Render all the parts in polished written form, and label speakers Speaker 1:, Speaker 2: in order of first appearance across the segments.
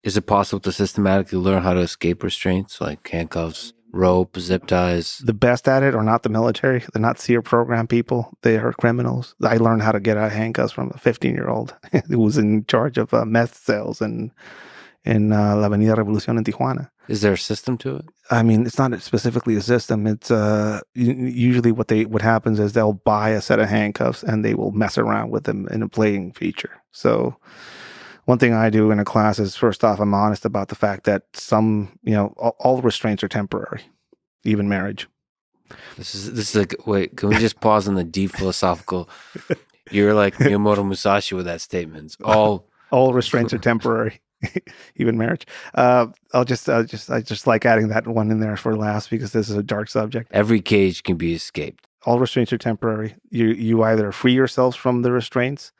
Speaker 1: Is it possible to systematically learn how to escape restraints like handcuffs, rope, zip ties?
Speaker 2: The best at it are not the military. They're not SEER program people. They are criminals. I learned how to get out of handcuffs from a 15-year-old who was in charge of meth sales in La Avenida Revolucion in Tijuana.
Speaker 1: Is there a system to it?
Speaker 2: I mean, it's not specifically a system. It's usually what happens is they'll buy a set of handcuffs and they will mess around with them in a playing feature. So one thing I do in a class is, first off, I'm honest about the fact that all restraints are temporary, even marriage.
Speaker 1: This is like, wait, can we just pause on the deep philosophical? You're like Miyamoto Musashi with that statement. All
Speaker 2: restraints are temporary. Even marriage. I just like adding that one in there for last because this is a dark subject.
Speaker 1: Every cage can be escaped.
Speaker 2: All restraints are temporary. You either free yourselves from the restraints,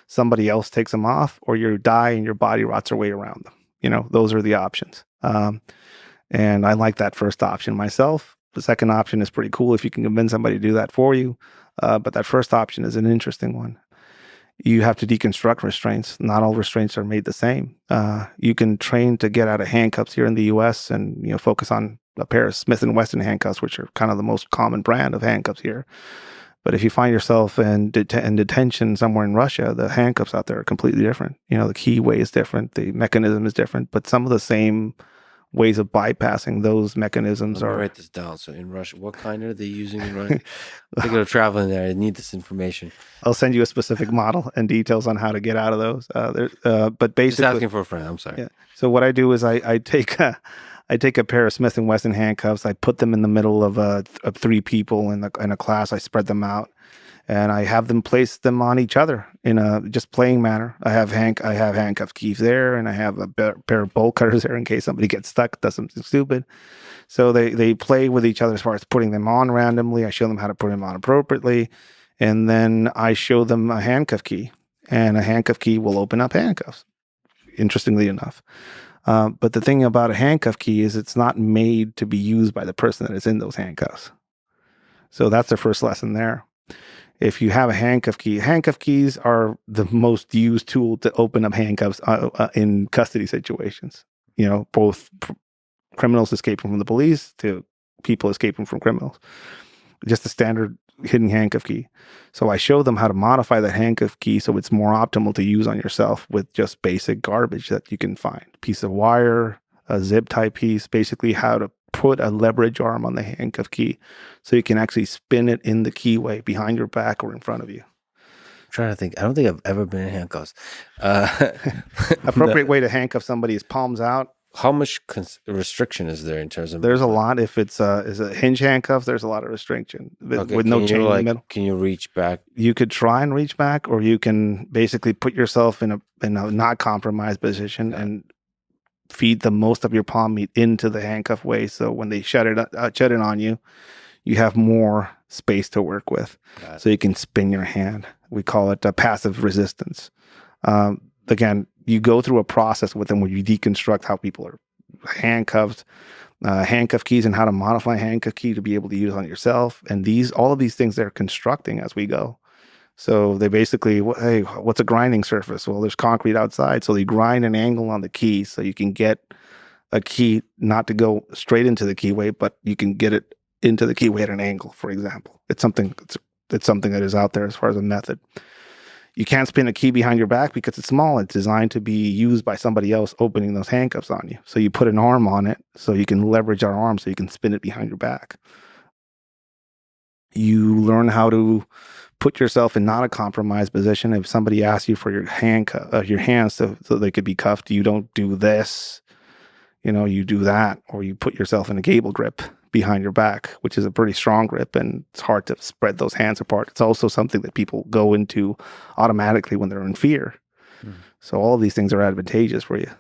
Speaker 2: somebody else takes them off, or you die and your body rots your way around them. Those are the options. And I like that first option myself. The second option is pretty cool if you can convince somebody to do that for you. But that first option is an interesting one. You have to deconstruct restraints. Not all restraints are made the same. You can train to get out of handcuffs here in the U.S. and focus on a pair of Smith & Wesson handcuffs, which are kind of the most common brand of handcuffs here. But if you find yourself in detention somewhere in Russia, the handcuffs out there are completely different. The keyway is different. The mechanism is different. But some of the same ways of bypassing those mechanisms
Speaker 1: Let me
Speaker 2: are...
Speaker 1: write this down. So in Russia, what kind are they using in Russia? Thinking of traveling there. I need this information.
Speaker 2: I'll send you a specific model and details on how to get out of those. But basically,
Speaker 1: just asking for a friend. I'm sorry.
Speaker 2: Yeah. So what I do is I take a pair of Smith & Wesson handcuffs. I put them in the middle of 3 people in a class. I spread them out, and I have them place them on each other in a just playing manner. I have handcuff keys there, and I have a pair of bolt cutters there in case somebody gets stuck, does something stupid. So they play with each other as far as putting them on randomly. I show them how to put them on appropriately, and then I show them a handcuff key, and a handcuff key will open up handcuffs, interestingly enough. But the thing about a handcuff key is it's not made to be used by the person that is in those handcuffs. So that's the first lesson there. If you have a handcuff keys are the most used tool to open up handcuffs in custody situations. Both criminals escaping from the police to people escaping from criminals. Just a standard hidden handcuff key. So I show them how to modify the handcuff key so it's more optimal to use on yourself with just basic garbage that you can find. Piece of wire, a zip tie piece, basically how to put a leverage arm on the handcuff key so you can actually spin it in the keyway behind your back or in front of you.
Speaker 1: I'm trying to think. I don't think I've ever been in handcuffs.
Speaker 2: Appropriate way to handcuff somebody is palms out.
Speaker 1: How much restriction is there in terms of...
Speaker 2: There's a lot. If it's a hinge handcuff, there's a lot of restriction with no chain in the middle.
Speaker 1: Can you reach back?
Speaker 2: You could try and reach back, or you can basically put yourself in a not compromised position and feed the most of your palm meat into the handcuff way. So when they shut it on you, you have more space to work with. So you can spin your hand. We call it passive resistance. Again, you go through a process with them where you deconstruct how people are handcuffed, handcuff keys, and how to modify handcuff key to be able to use on yourself. And all of these things they're constructing as we go. So they basically, hey, what's a grinding surface? Well, there's concrete outside. So they grind an angle on the key so you can get a key not to go straight into the keyway, but you can get it into the keyway at an angle, for example. It's something that is out there as far as a method. You can't spin a key behind your back because it's small. It's designed to be used by somebody else opening those handcuffs on you. So you put an arm on it so you can leverage our arm so you can spin it behind your back. You learn how to put yourself in not a compromised position. If somebody asks you for your hands so they could be cuffed, you don't do this. You do that, or you put yourself in a gable grip behind your back, which is a pretty strong grip, and it's hard to spread those hands apart. It's also something that people go into automatically when they're in fear. So all of these things are advantageous for you.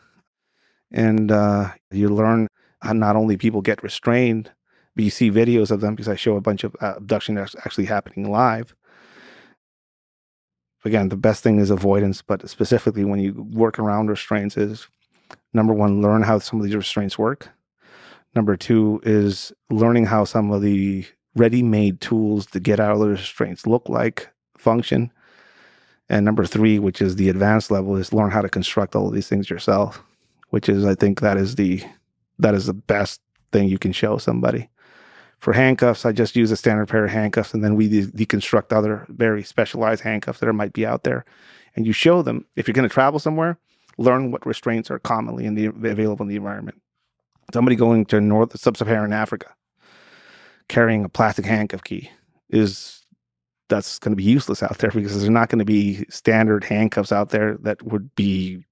Speaker 2: And you learn how not only people get restrained, but you see videos of them, because I show a bunch of abduction that's actually happening live. Again, the best thing is avoidance, but specifically when you work around restraints is, number one, learn how some of these restraints work. Number two is learning how some of the ready-made tools to get out of the restraints look like, function. And number three, which is the advanced level, is learn how to construct all of these things yourself which is, I think that is the best thing you can show somebody. For handcuffs, I just use a standard pair of handcuffs, and then we deconstruct other very specialized handcuffs that might be out there. And you show them, if you're going to travel somewhere, learn what restraints are commonly available in the environment. Somebody going to sub-Saharan Africa, carrying a plastic handcuff key, that's going to be useless out there, because there's not going to be standard handcuffs out there that would be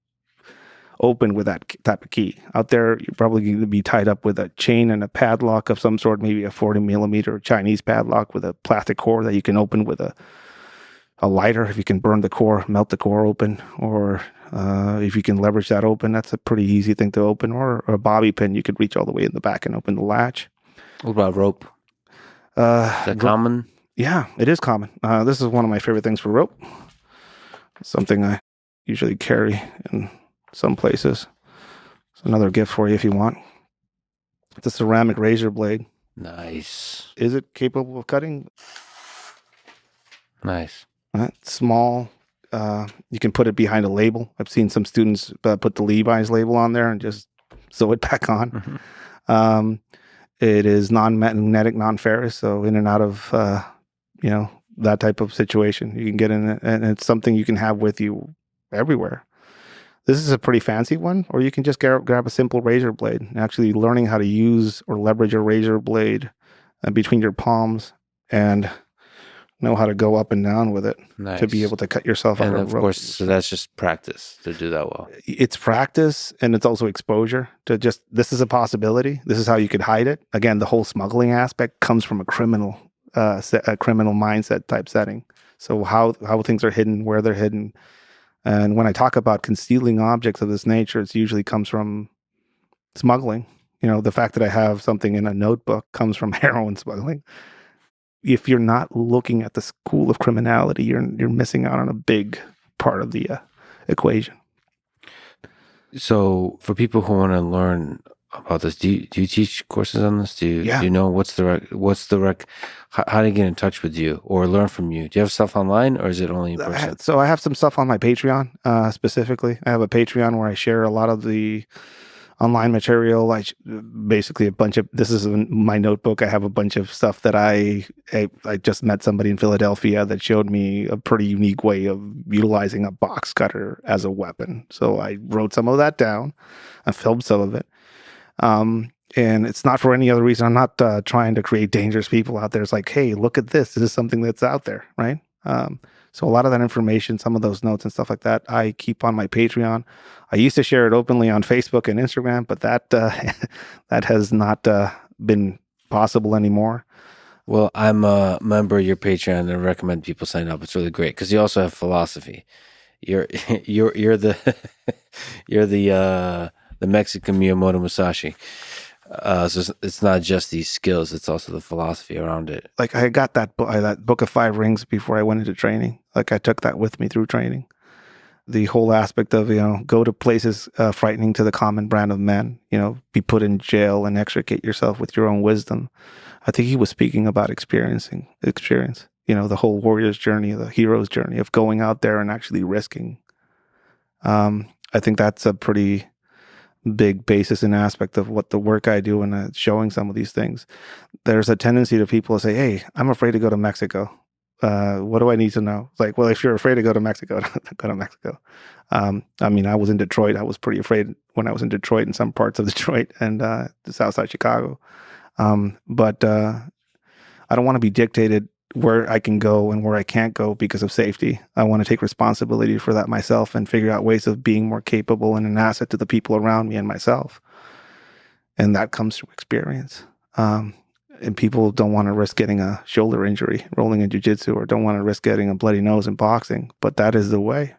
Speaker 2: open with that type of key. Out there, you're probably going to be tied up with a chain and a padlock of some sort, maybe a 40 millimeter Chinese padlock with a plastic core that you can open with a lighter. If you can burn the core, melt the core open, or if you can leverage that open, that's a pretty easy thing to open. Or a bobby pin, you could reach all the way in the back and open the latch.
Speaker 1: What about rope? Is that common?
Speaker 2: Yeah, it is common. This is one of my favorite things for rope. Something I usually carry in some places. It's another gift for you if you want. It's a ceramic razor blade.
Speaker 1: Nice.
Speaker 2: Is it capable of cutting?
Speaker 1: Nice.
Speaker 2: Small. You can put it behind a label. I've seen some students put the Levi's label on there and just sew it back on. Mm-hmm. It is non-magnetic, non-ferrous, so in and out of that type of situation, you can get in it, and it's something you can have with you everywhere. This is a pretty fancy one, or you can just grab a simple razor blade. Actually learning how to use or leverage a razor blade between your palms and know how to go up and down with it. Nice. To be able to cut yourself out of rope. Of course,
Speaker 1: so that's just practice to do that well.
Speaker 2: It's practice, and it's also exposure to just, this is a possibility. This is how you could hide it. Again, the whole smuggling aspect comes from a criminal mindset type setting. So how things are hidden, where they're hidden. And when I talk about concealing objects of this nature, it usually comes from smuggling. The fact that I have something in a notebook comes from heroin smuggling. If you're not looking at the school of criminality, you're missing out on a big part of the equation.
Speaker 1: So for people who want to learn about this, do you teach courses on this? Do you know how to get in touch with you or learn from you? Do you have stuff online, or is it only in person?
Speaker 2: So I have some stuff on my Patreon, specifically. I have a Patreon where I share a lot of the online material. Basically this is my notebook. I have a bunch of stuff that I just met somebody in Philadelphia that showed me a pretty unique way of utilizing a box cutter as a weapon. So I wrote some of that down. I filmed some of it. And it's not for any other reason. I'm not trying to create dangerous people out there. It's like, hey, look at this. This is something that's out there, right? So a lot of that information, some of those notes and stuff like that, I keep on my Patreon. I used to share it openly on Facebook and Instagram, but that that has not been possible anymore.
Speaker 1: Well, I'm a member of your Patreon, and I recommend people sign up. It's really great because you also have philosophy. You're the the Mexican Miyamoto Musashi. So it's not just these skills; it's also the philosophy around it.
Speaker 2: Like I got that book of 5 rings before I went into training. Like I took that with me through training. The whole aspect of go to places frightening to the common brand of men. Be put in jail and extricate yourself with your own wisdom. I think he was speaking about experience. The whole warrior's journey, the hero's journey of going out there and actually risking. I think that's a pretty big basis and aspect of what the work I do and showing some of these things. There's a tendency to people to say, hey, I'm afraid to go to Mexico. What do I need to know? It's like, well, if you're afraid to go to Mexico, go to Mexico. I was in Detroit. I was pretty afraid when I was in Detroit and some parts of Detroit and the South Side Chicago. But I don't want to be dictated where I can go and where I can't go because of safety. I want to take responsibility for that myself and figure out ways of being more capable and an asset to the people around me and myself. And that comes through experience. And people don't want to risk getting a shoulder injury rolling in jiu-jitsu, or don't want to risk getting a bloody nose in boxing, but that is the way.